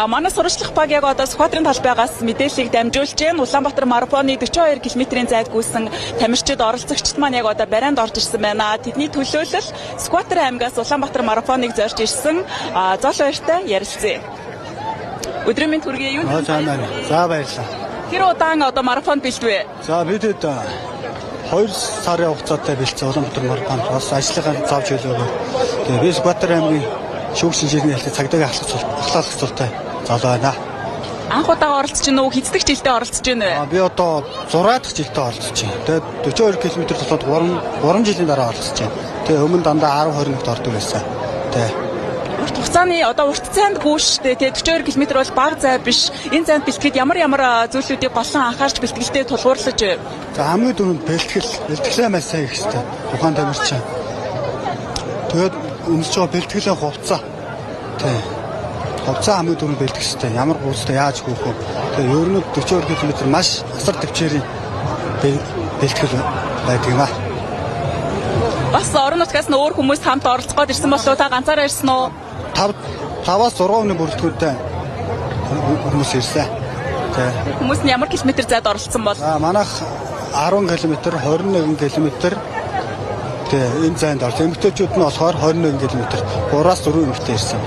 За манай сурчлах баг яг одоо Сүхбаатарын талбайгаас мэдээллийг дамжуулж байна. Улаанбаатар марафоны 42 км-ийн зайд гүйсэн тамирчид оролцогчд маань яг одоо барианд орж ирсэн байна. Тэдний төлөөлөл Сүхбаатар аймгаас Улаанбаатар марафоныг зорж ирсэн зол баяртай ярилцъя. Өдрийн мэнд хүргэе юу? За баярлалаа. Тэр удаан одоо марафонд бэлдвэ? За бидэд 2 сарын хугацаатай бэлдсэн Улаанбаатар марафонд бас ажлынхаа зав чөлөөгөө. Тэгээ би Сүхбаатар аймгийн шүүх шинжээний цагдаагийн ахлах цолтой залуу байна. Анх удаа оролцож байна уу? Хэцдэг жилдээ оролцож байна вэ? Би одоо 6 дахь жилдээ оролцож байна. Тэгээд 42 км толгойд 3 жилийн дараа оролцож байна. Тэгээд өмнө дандаа 10-20-нд ордог байсан. Тэгээд урт хугацааны одоо урт цайнд гүйштэй тэгээд 42 км бол бага зай биш. Энэ зайд бэлтгэхэд ямар зүйлсүүдийг голлон анхаарч бэлтгэлдээ тулгуурлаж байна? За хамгийн түрүүнд бэлтгэлээ маш сайн хийх хэрэгтэй. Ухаан тамирчин. Тэгээд өмсөж байгаа бэлтгэлийн хувцас. Тийм. Хувцас хамгийн түрүүнд бэлтгэх хэрэгтэй. Ямар гүйцэд яаж хөөх вэ? Тэгээ ер нь 42 км маш асар төвчээрийн бэлтгэл байдаг юм аа. Бас орон нутгаас нь өөр хүмүүс хамт оролцох гээд ирсэн болов уу? Та ганцаараа ирсэн үү? 5-аас 6 өдрийн бүрэлдэхүүнтэй хүмүүс ирсэн. Тэгээ хүмүүс нь ямар километр зайд оролцсон бол? Манайх 10 км, 21 км. Тэгээ энэ зайд орсон. Эмэгтэйчүүд нь болохоор 21 км. 3-аас 4 эмэгтэй ирсэн.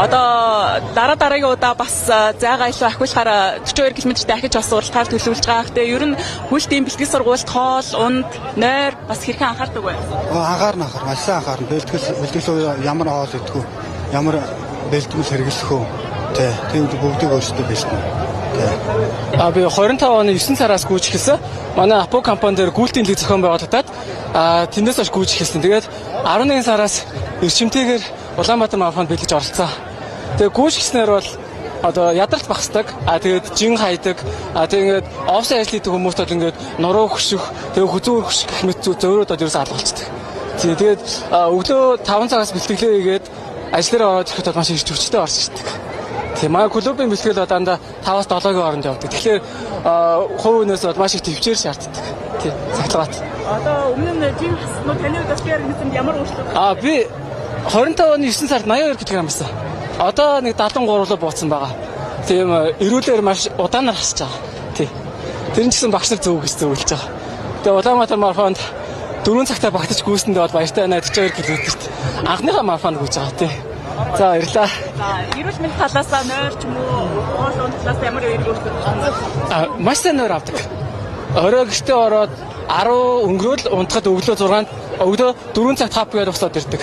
Одоо дараагийн удаа бас зайгаа илүү ахиулахаар 42 км дахиж бас уралдахаар төлөвлөж байгаа. Гэхдээ ер нь хүлтийн бэлтгэл сургуульд хоол, унд, нойр бас хэрхэн анхаардаг вэ? Анхаарна. Маш сайн анхаарна. Бэлтгэл ямар хоол идэх үү? Ямар бэлтгэл хэрэглэх үү? Тийм бүгдийг өөрсдөө бэлтэнэ. Би 25 оны 9 сараас гүйж эхэлсэн. Манай Апо компани дээр гүйлтийн лиг зохион байгуулагдаад тэндээс хойш гүйж эхэлсэн. Тэгээд 11 сараас эрчимтэйгээр Улаанбаатар марафонд бэлдэж оролцсон. Тэгээд гүйж гиснээр бол одоо ядарч багсдаг. Тэгээд жин хайдаг. Тэгээд офсын ажил хийдэг хүмүүст бол ингээд нуруу хөшөх, тэгээд хүзүү хөшөх гэх мэт зөөрөөд ерөөс алгуулцдаг. Тэгээд өглөө 5 цагаас бэлтгэлээ хийгээд ажлаараа ороод ирэхэд маш их төвчтэй орж ирдэг. Тийм манай клубын бэлтгэл дандаа 5-аас 7-гийн хооронд явдаг. Тэгэхээр хувь хүнээс бол маш их төвчээр шаарддаг. Тийм цагтлагаат. Одоо өмнө нь жин хаснууд таны хувьд бас ямар өөрчлөлт? Би 25 оны 9 сард 82 кг байсан. Одоо нэг 73 руу бууцсан байгаа. Тийм эрүүлэр маш удаанаар хасж байгаа. Тийм. Тэр нь ч гэсэн багш нар зөв гэж зөвлөж байгаа. Тэгээ Улаанбаатар марафонд 4 цагтаа багтаж гүйсэндээ бол баяртай байна. 42 км-т анхныхаа марафонд гүйж байгаа. Тийм. За баярлалаа. За эрүүл мэндийн талаас нойр ч юм уу, хоол талаас ямар өөрчлөлт байна? Маш сайн нойр авдаг. Орой гэртээ ороод 10 өнгөрөөл унтахад өглөө 6-нд өглөө 4 цагт хап гээд уцаад ирдэг.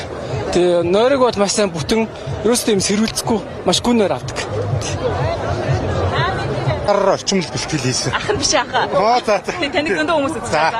Тэгээ нойрыг бол маш сайн бүтэн ерөөсөө юм сэрүүлцэхгүй маш гүн нойр авдаг. Орчмол бэлтгэл хийсэн. Ах нь биш ахаа. За. Таны зөндөө хүмүүс үзсэн. За.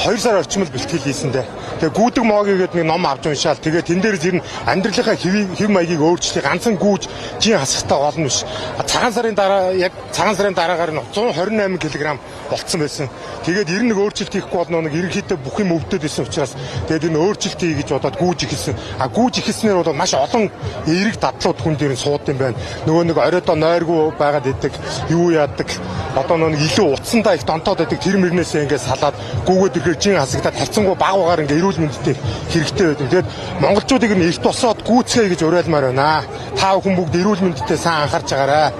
2 сар орчмол бэлтгэл хийсэн дээ. Тэгээ гүйдэг моогийг нэг ном авч уншаал. Тэгээ тэн дээр зэр нь амьдралынхаа хэв маягийг өөрчлөе. Ганцхан гүйж жин хасахтай болно биш. Цагаан сарын дараагаар нь 128 кг болцсон байсан. Тэгээд 91 өөрчлөлт хийхгүй бол нэг ерөнхийдөө бүх юм өвдөд байсан учраас тэгээд энэ өөрчлөлт хий гэж бодоод гүйж ихэлсэн. Гүйж ихэлснээр бол маш олон эерэг дадлууд хүн дээр нь сууд юм байна. Нөгөө нэг оройдоо нойргүй байгаад идэг. Юу яадаг? Одоо нэг илүү утсандаа их донтоод байдаг тэр мөрнөөсөө ингээд салаад гүгээд ирэхээр жин хасагдаад харьцангуй багаагаар ингээд эрүүл мэндэд хэрэгтэй байдаг. Тэгээд монголчуудыг нь эрт босоод гүйцгээе гэж уриалмаар байна. Та бүхэн бүгд эрүүл мэндэд сайн анхаарч байгаарай.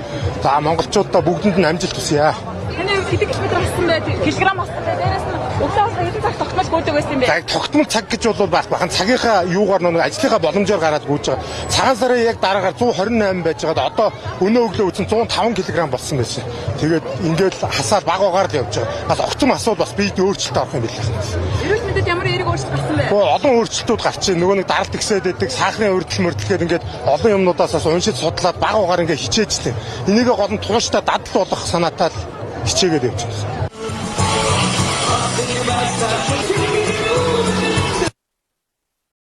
За монголчуудаа бүгдэнд нь амжилт хүсье. Таны хэдэн километр хассан бай? Килограмм хассан бай? Дээрээс нь өглөө хэдэн цаг тогтмол гүйдэг байсан юм бэ? За тогтмол цаг гэж бол бахан цагийнхаа юугаар нэг ажлынхаа боломжоор гараад гүйж байгаа. Цагаан сарын яг дараагаар 128 байж байгаад одоо өнөө өглөө үзэн 105 кг болсон байсан. Тэгээд ингээд хасаад багаагаар л явж байгаа. Бас огцом асуул бас бид өөрчлөлт авах юм билээ. Эрүүл мэндэд ямар эерэг өөрчлөлт гарсан бэ? Олон өөрчлөлтүүд гарч байна. Нөгөө нэг даралт ихсээд байдаг, сахарын урдл мөрдлөгээд ингээд олон юмнуудаас уншиж судлаад багаагаар ингээд хичээжтэй. Энийгээ гол нь тууштай дадал болох санаатай хичээгээд явж байна.